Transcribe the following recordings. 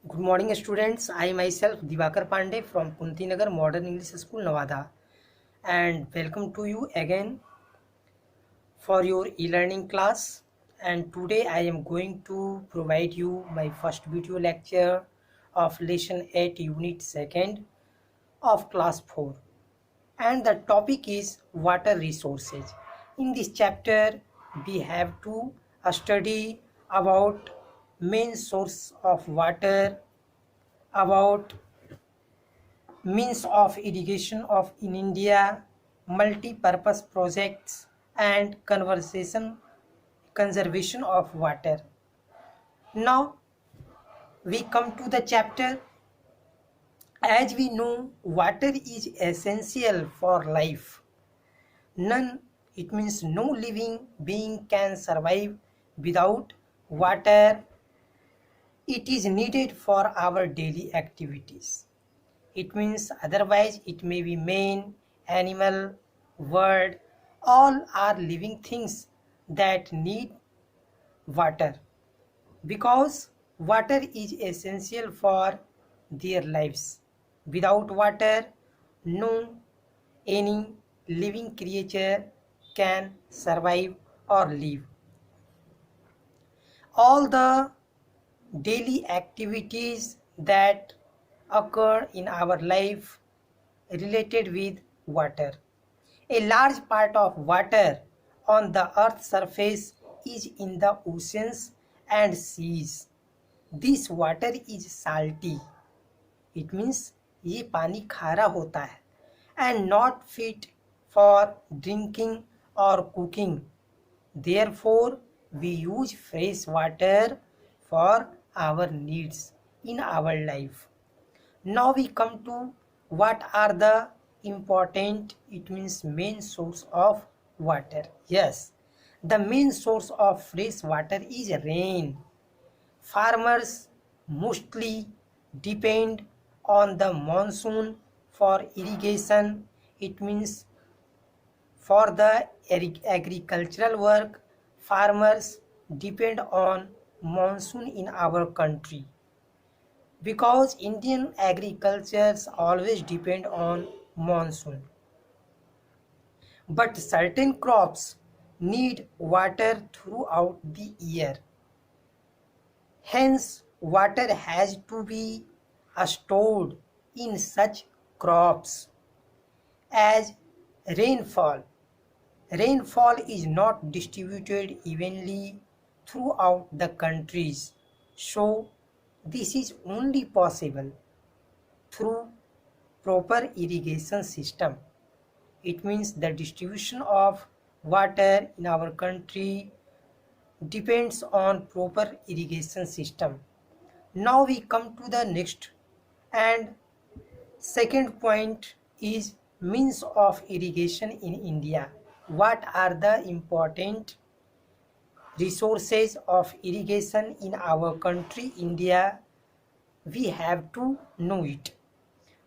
Good morning, students. I myself Divakar Pandey from KUNTI NAGAR Modern English School, NAWADA, and welcome to you again for your e-learning class. And today I am going to provide you my first video lecture of Lesson 8, Unit 2nd of Class 4. And the topic is water resources. In this chapter, we have to study about main source of water, about means of irrigation of in India, multi-purpose projects, and conservation of water. Now we come to the chapter. As we know, water is essential for life. None, it means no living being can survive without water. It is needed for our daily activities. It means otherwise it may be man, animal, bird, all are living things that need water because water is essential for their lives. Without water, no any living creature can survive or live. All the daily activities that occur in our life related with water. A large part of water on the earth's surface is in the oceans and seas. This water is salty. It means ये पानी खारा होता है and not fit for drinking or cooking. Therefore, we use fresh water for our needs in our life. Now we come to what are the important, it means main source of water. Yes, the main source of fresh water is rain. Farmers mostly depend on the monsoon for irrigation. It means for the agricultural work, farmers depend on monsoon in our country because Indian agricultures always depend on monsoon. But certain crops need water throughout the year. Hence, water has to be stored in such crops as rainfall. Rainfall is not distributed evenly throughout the countries, so this is only possible through proper irrigation system. It means the distribution of water in our country depends on proper irrigation system. Now we come to the next and second point is means of irrigation in India. What are the important resources of irrigation in our country India? We have to know it.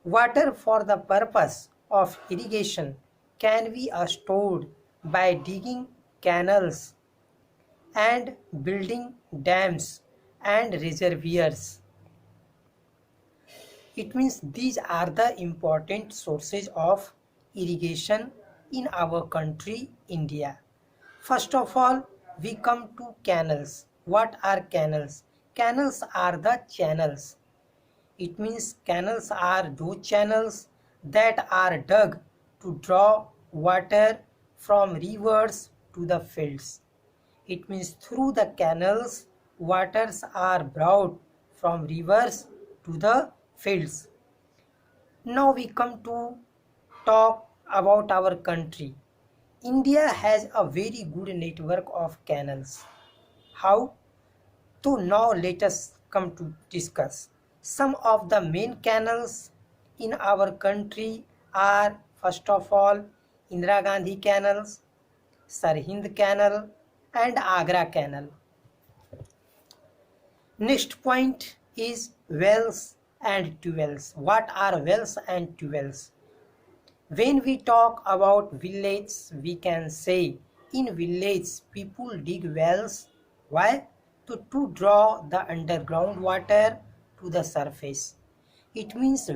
Water for the purpose of irrigation can be stored by digging canals and building dams and reservoirs. It means these are the important sources of irrigation in our country India. First of all, we come to canals. What are canals? Canals are the channels. It means canals are those channels that are dug to draw water from rivers to the fields. It means through the canals, waters are brought from rivers to the fields. Now we come to talk about our country. India has a very good network of canals. How? So now let us come to discuss. Some of the main canals in our country are first of all Indira Gandhi canals, Sarhind canal and Agra canal. Next point is wells and wells. What are wells and wells? When we talk about villages, we can say in village people dig wells. Why? To draw the underground water to the surface. It means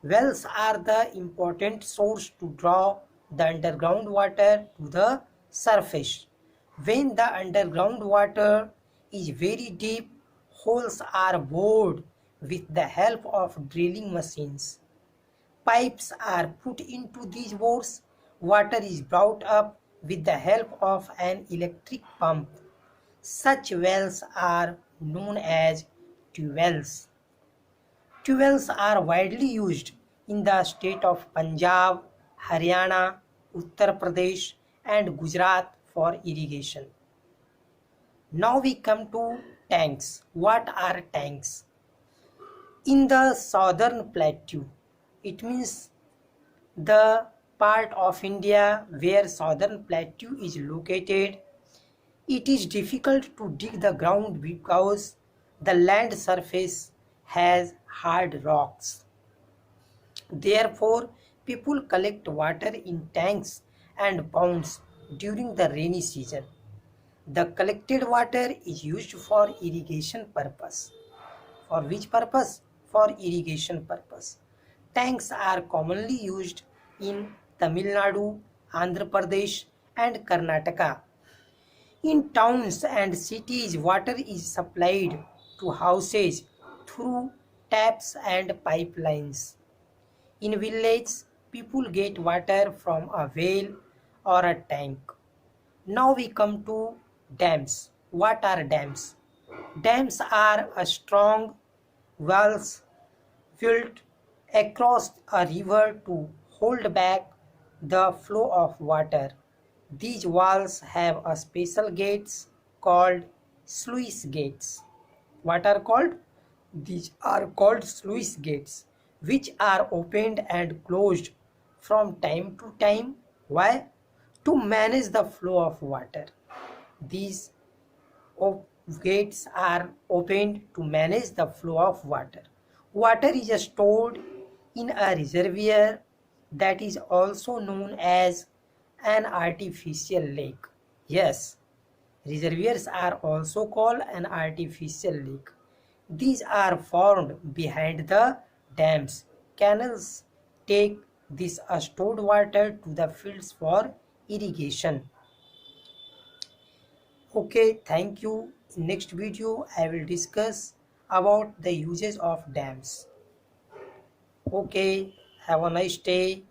wells are the important source to draw the underground water to the surface. When the underground water is very deep, holes are bored with the help of drilling machines. Pipes are put into these bores. Water is brought up with the help of an electric pump. Such wells are known as tubewells. Tubewells are widely used in the state of Punjab, Haryana, Uttar Pradesh, and Gujarat for irrigation. Now we come to tanks. What are tanks? In the southern plateau, it means the part of India where southern plateau is located, it is difficult to dig the ground because the land surface has hard rocks. Therefore, people collect water in tanks and ponds during the rainy season. The collected water is used for irrigation purpose. For which purpose? For irrigation purpose. Tanks are commonly used in Tamil Nadu, Andhra Pradesh, and Karnataka. In towns and cities, water is supplied to houses through taps and pipelines. In villages, people get water from a well or a tank. Now we come to dams. What are dams? Dams are a strong walls built across a river to hold back the flow of water. These walls have a special gates called sluice gates. What are called? These are called sluice gates, which are opened and closed from time to time. Why? To manage the flow of water. These gates are opened to manage the flow of water. Water is stored in a reservoir that is also known as an artificial lake. Yes, reservoirs are also called an artificial lake. These are formed behind the dams. Canals take this stored water to the fields for irrigation. Okay, thank you. In next video, I will discuss about the uses of dams. Okay, have a nice day.